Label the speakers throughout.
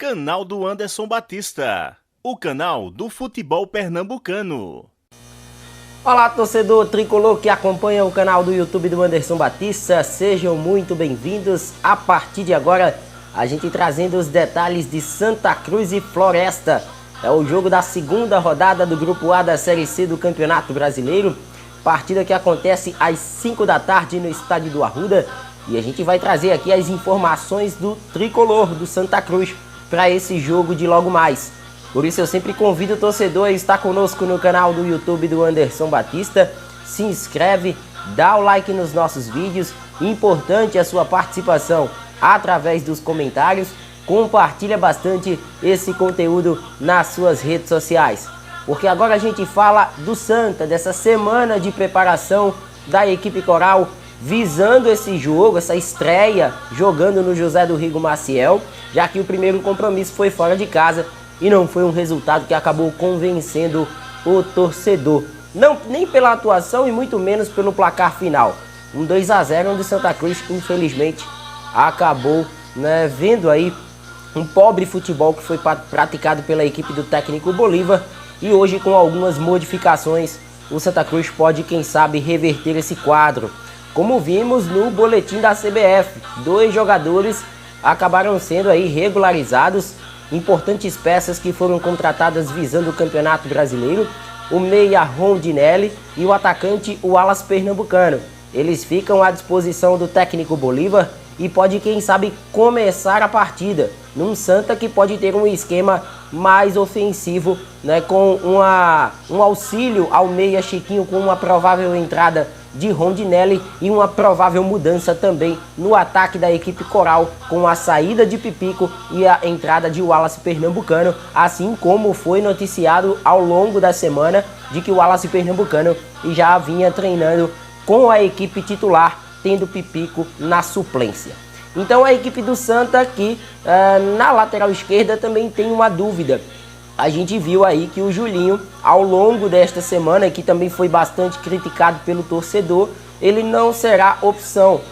Speaker 1: Canal do Anderson Batista, o canal do futebol pernambucano.
Speaker 2: Olá, torcedor tricolor que acompanha o canal do YouTube do Anderson Batista, sejam muito bem-vindos. A partir de agora, a gente trazendo os detalhes de Santa Cruz e Floresta. É o jogo da segunda rodada do Grupo A da Série C do Campeonato Brasileiro. Partida que acontece às 5 da tarde no estádio do Arruda. E a gente vai trazer aqui as informações do tricolor do Santa Cruz para esse jogo de logo mais. Por isso eu sempre convido o torcedor a estar conosco no canal do YouTube do Anderson Batista. Se inscreve, dá o like nos nossos vídeos. Importante a sua participação através dos comentários. Compartilha bastante esse conteúdo nas suas redes sociais. Porque agora a gente fala do Santa, dessa semana de preparação da equipe coral, visando esse jogo, essa estreia, jogando no José do Rigo Maciel, já que o primeiro compromisso foi fora de casa e não foi um resultado que acabou convencendo o torcedor. Não, nem pela atuação e muito menos pelo placar final. Um 2-0 onde Santa Cruz, infelizmente, acabou vendo aí um pobre futebol que foi praticado pela equipe do técnico Bolívar. E hoje, com algumas modificações, o Santa Cruz pode, quem sabe, reverter esse quadro. Como vimos no boletim da CBF, 2 jogadores acabaram sendo aí regularizados, importantes peças que foram contratadas visando o Campeonato Brasileiro, o meia Rondinelli e o atacante Wallace Pernambucano. Eles ficam à disposição do técnico Bolívar e pode, quem sabe, começar a partida num Santa que pode ter um esquema mais ofensivo, com um auxílio ao meia Chiquinho, com uma provável entrada de Rondinelli e uma provável mudança também no ataque da equipe coral, com a saída de Pipico e a entrada de Wallace Pernambucano, assim como foi noticiado ao longo da semana de que o Wallace Pernambucano já vinha treinando com a equipe titular, tendo Pipico na suplência. Então a equipe do Santa aqui na lateral esquerda também tem uma dúvida. A gente viu aí que o Julinho, ao longo desta semana, que também foi bastante criticado pelo torcedor, ele não será opção,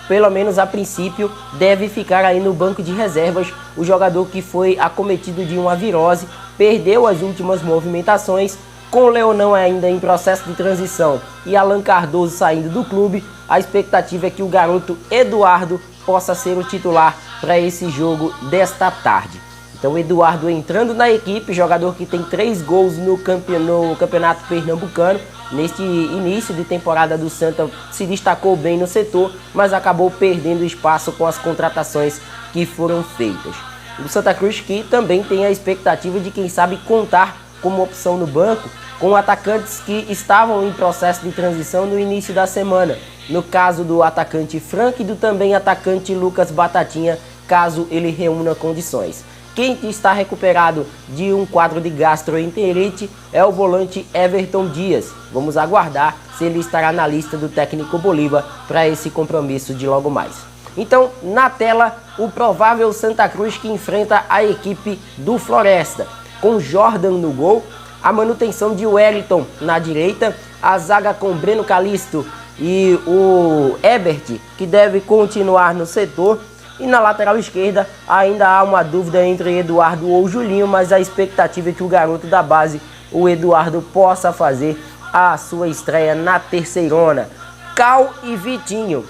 Speaker 2: pelo menos a princípio, deve ficar aí no banco de reservas. O jogador que foi acometido de uma virose, perdeu as últimas movimentações, com o Leonão ainda em processo de transição e Alan Cardoso saindo do clube, a expectativa é que o garoto Eduardo possa ser o titular para esse jogo desta tarde. Então, Eduardo entrando na equipe, jogador que tem 3 gols no Campeonato Pernambucano. Neste início de temporada do Santa se destacou bem no setor, mas acabou perdendo espaço com as contratações que foram feitas. O Santa Cruz que também tem a expectativa de, quem sabe, contar como opção no banco com atacantes que estavam em processo de transição no início da semana. No caso do atacante Frank e do também atacante Lucas Batatinha, caso ele reúna condições. Quem está recuperado de um quadro de gastroenterite é o volante Everton Dias. Vamos aguardar se ele estará na lista do técnico Bolívar para esse compromisso de logo mais. Então, na tela, o provável Santa Cruz que enfrenta a equipe do Floresta. Com Jordan no gol, a manutenção de Wellington na direita, a zaga com Breno Calisto e o Ebert, que deve continuar no setor. E na lateral esquerda ainda há uma dúvida entre Eduardo ou Julinho, mas a expectativa é que o garoto da base, o Eduardo, possa fazer a sua estreia na terceirona. Cal e Vitinho,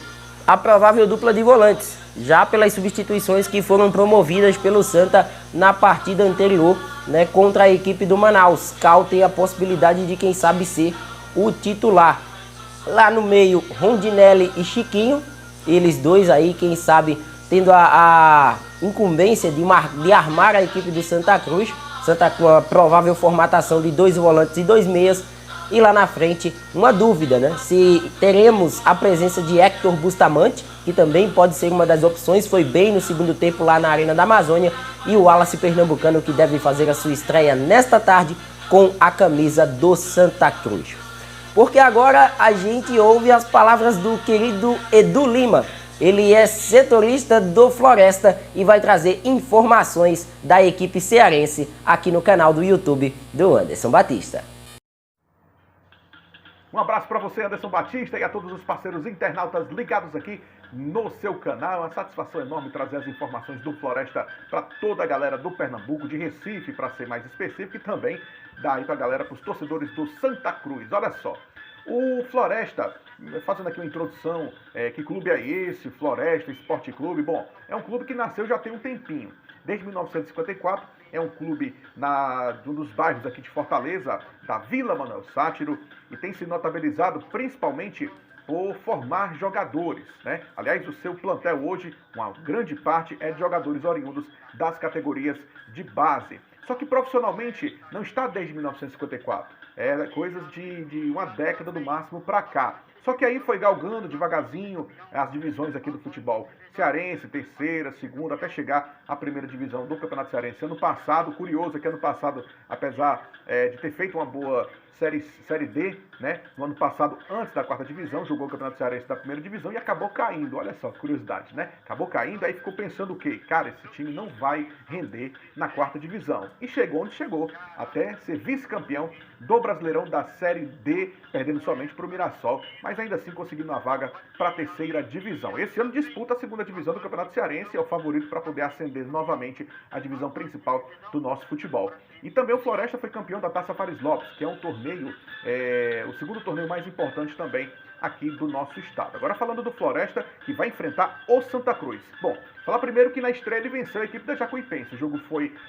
Speaker 2: a provável dupla de volantes, já pelas substituições que foram promovidas pelo Santa na partida anterior, contra a equipe do Manaus. Cal tem a possibilidade de, quem sabe, ser o titular. Lá no meio, Rondinelli e Chiquinho, eles dois aí, quem sabe, tendo a incumbência de armar a equipe do Santa Cruz. Santa com a provável formatação de 2 volantes e 2 meias. E lá na frente, uma dúvida, se teremos a presença de Hector Bustamante, que também pode ser uma das opções, foi bem no segundo tempo lá na Arena da Amazônia, e o Wallace Pernambucano, que deve fazer a sua estreia nesta tarde com a camisa do Santa Cruz. Porque agora a gente ouve as palavras do querido Edu Lima. Ele é setorista do Floresta e vai trazer informações da equipe cearense aqui no canal do YouTube do Anderson Batista.
Speaker 3: Um abraço para você, Anderson Batista, e a todos os parceiros internautas ligados aqui no seu canal. É uma satisfação enorme trazer as informações do Floresta para toda a galera do Pernambuco, de Recife, para ser mais específico, e também daí para a galera, para os torcedores do Santa Cruz. Olha só, o Floresta, fazendo aqui uma introdução, que clube é esse? Floresta Esporte Clube. Bom, é um clube que nasceu já tem um tempinho. Desde 1954, é um clube um dos bairros aqui de Fortaleza, da Vila Manuel Sátiro, e tem se notabilizado principalmente por formar jogadores, né? Aliás, o seu plantel hoje, uma grande parte é de jogadores oriundos das categorias de base. Só que profissionalmente não está desde 1954, é coisas de uma década no máximo para cá. Só que aí foi galgando devagarzinho as divisões aqui do futebol cearense, terceira, segunda, até chegar à primeira divisão do Campeonato Cearense. Ano passado, curioso é que ano passado, apesar de ter feito uma boa Série D, né? No ano passado, antes da quarta divisão, jogou o Campeonato Cearense da primeira divisão e acabou caindo. Olha só, curiosidade, né? Acabou caindo, aí ficou pensando o quê? Cara, esse time não vai render na quarta divisão. E chegou onde chegou, até ser vice-campeão do Brasileirão da Série D, perdendo somente para o Mirassol, mas ainda assim conseguindo uma vaga para a terceira divisão. Esse ano disputa a segunda divisão do Campeonato Cearense, é o favorito para poder ascender novamente a divisão principal do nosso futebol. E também o Floresta foi campeão da Taça Fares Lopes, que é um torneio, o segundo torneio mais importante também aqui do nosso estado. Agora falando do Floresta, que vai enfrentar o Santa Cruz. Bom, falar primeiro que na estreia ele venceu a equipe da Jacuipense. O jogo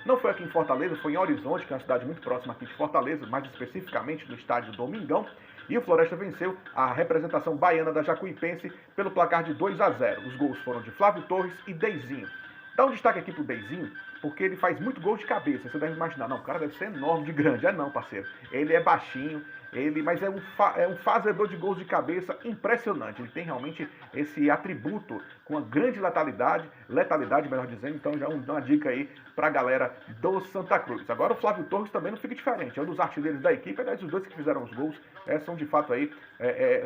Speaker 3: não foi aqui em Fortaleza, foi em Horizonte, que é uma cidade muito próxima aqui de Fortaleza, mais especificamente no estádio Domingão. E o Floresta venceu a representação baiana da Jacuipense pelo placar de 2-0. Os gols foram de Flávio Torres e Deizinho. Dá um destaque aqui pro Deizinho, porque ele faz muito gol de cabeça. Você deve imaginar, não, o cara deve ser enorme de grande. É não, parceiro. Ele é baixinho, mas é um fazedor de gols de cabeça impressionante. Ele tem realmente esse atributo com uma grande letalidade, melhor dizendo. Então já dá uma dica aí pra galera do Santa Cruz. Agora o Flávio Torres também não fica diferente. É um dos artilheiros da equipe. Aliás, os dois que fizeram os gols são de fato aí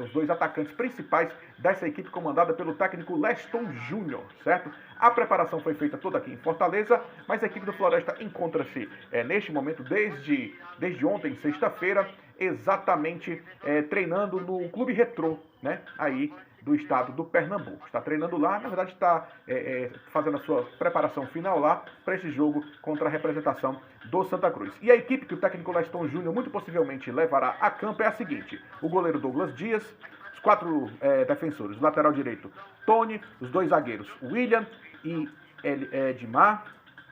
Speaker 3: os dois atacantes principais dessa equipe comandada pelo técnico Leston Júnior, certo? A preparação foi feita toda aqui em Fortaleza, mas a equipe do Floresta encontra-se neste momento desde ontem, sexta-feira, exatamente treinando no Clube Retrô, né? Aí do estado do Pernambuco. Está treinando lá, na verdade está fazendo a sua preparação final lá para esse jogo contra a representação do Santa Cruz. E a equipe que o técnico Leston Júnior muito possivelmente levará a campo é a seguinte: o goleiro Douglas Dias, os 4 defensores, o lateral direito Tony, os 2 zagueiros William e Edmar,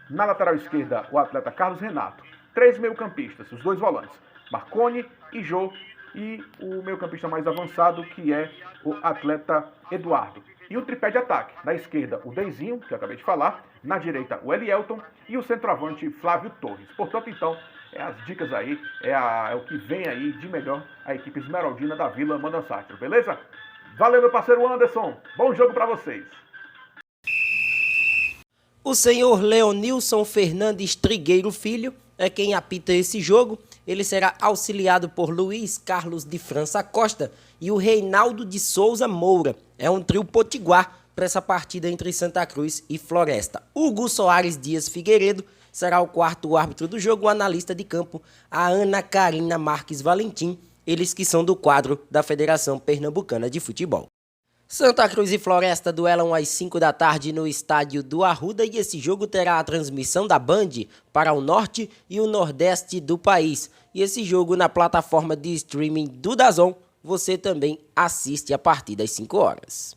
Speaker 3: na lateral esquerda o atleta Carlos Renato, 3 meio-campistas, os 2 volantes, Marconi e Jô, e o meio-campista mais avançado, que é o atleta Eduardo. E o tripé de ataque, na esquerda o Deizinho, que eu acabei de falar, na direita o Elielton e o centroavante Flávio Torres. Portanto, então, as dicas aí, é o que vem aí de melhor a equipe esmeraldina da Vila Manuel Sátiro, beleza? Valeu, meu parceiro Anderson, bom jogo pra vocês!
Speaker 2: O senhor Leonilson Fernandes Trigueiro Filho é quem apita esse jogo. Ele será auxiliado por Luiz Carlos de França Costa e o Reinaldo de Souza Moura. É um trio potiguar para essa partida entre Santa Cruz e Floresta. Hugo Soares Dias Figueiredo será o quarto árbitro do jogo, o analista de campo, a Ana Karina Marques Valentim, eles que são do quadro da Federação Pernambucana de Futebol. Santa Cruz e Floresta duelam às 5 da tarde no estádio do Arruda e esse jogo terá a transmissão da Band para o norte e o nordeste do país. E esse jogo na plataforma de streaming do DAZN, você também assiste a partir das 5 horas.